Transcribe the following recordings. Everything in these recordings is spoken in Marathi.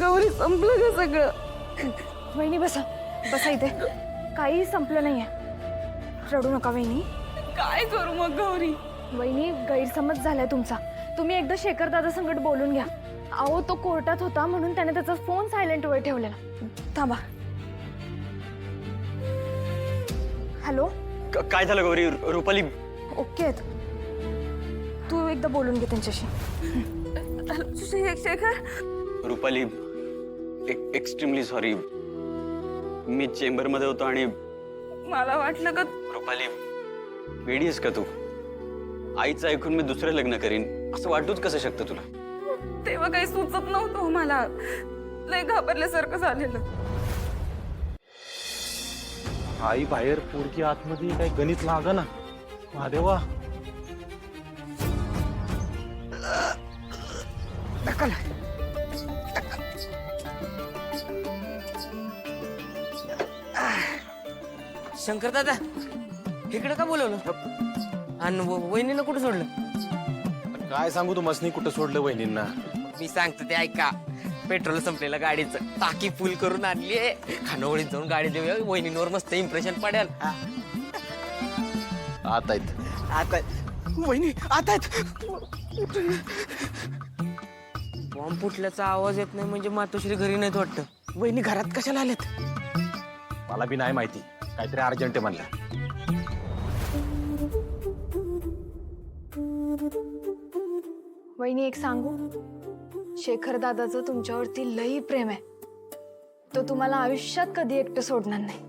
गौरी संपलं ग सगळं. वहिनी बसा बसा इथे. काही संपलं नाहीये. रडू नका वहिनी. काय करू मग गौरी? वहिनी गैरसमज झालाय तुमचा. तुम्ही एकदा शेखर दादा संकट बोलून घ्या. अहो तो कोर्टात होता म्हणून त्याने त्याचा फोन सायलेंट वर ठेवलेला. थांबा. हॅलो. काय झालं गौरी? रुपाली ओके आहेत. तू एकदा बोलून घे त्यांच्याशी. शेखर. Rupali extremely sorry. मी चेंबर मध्ये होतो आणि मला वाटलं का. रुपाली वेडी आहेस का तू? आईचं ऐकून मी दुसरं लग्न करीन असं वाटूच कसं शकतं तुला? तेव्हा काही सुचत नव्हतं मला. लय घाबरल्यासारखं झालेलं. आई बाहेर पोरकी आतमध्ये काही गणित लागा ना. महादेवा. शंकर दादा इकडे का बोलवलं? आणि वहिनीला कुठं सोडलं? काय सांगू तू मसनी कुठं सोडलं वहिनींना? मी सांगतो ते ऐका. पेट्रोल संपलेलं गाडीचं. टाकी फुल करून आणली. खानावळीत जाऊन गाडी देऊया. वहिनींवर मस्त इम्प्रेशन पडेल. आत आहेत. आता वहिनी आता बॉम्ब फुटल्याचा आवाज येत नाही म्हणजे मातोश्री घरी नाहीत वाटतं. वहिनी घरात कशाला आल्यात? मला बी नाही माहिती. काहीतरी अर्जंट आहे म्हणलं. वहिनी एक सांगू. शेखर दादाचं तुमच्यावरती लई प्रेम आहे. तो तुम्हाला आयुष्यात कधी एकटं सोडणार नाही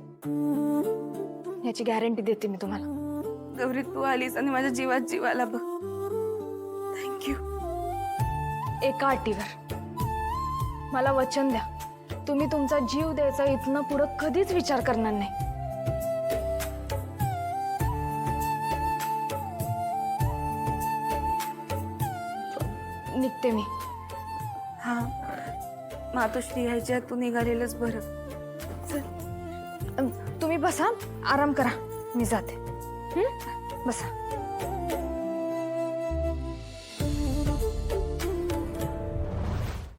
याची गॅरंटी देते मी तुम्हाला. गौरी तू आलीस आणि माझ्या जीवात जीवाला बघ. थँक्यू. एका अटीवर मला वचन द्या. तुम्ही तुमचा जीव द्यायचा इथनं पुढं कधीच विचार करणार नाही. निघते मी. हा मातोश्री ह्याच्या तू निघालेलंच बरं. तुम्ही बसा आराम करा. मी जाते. बसा.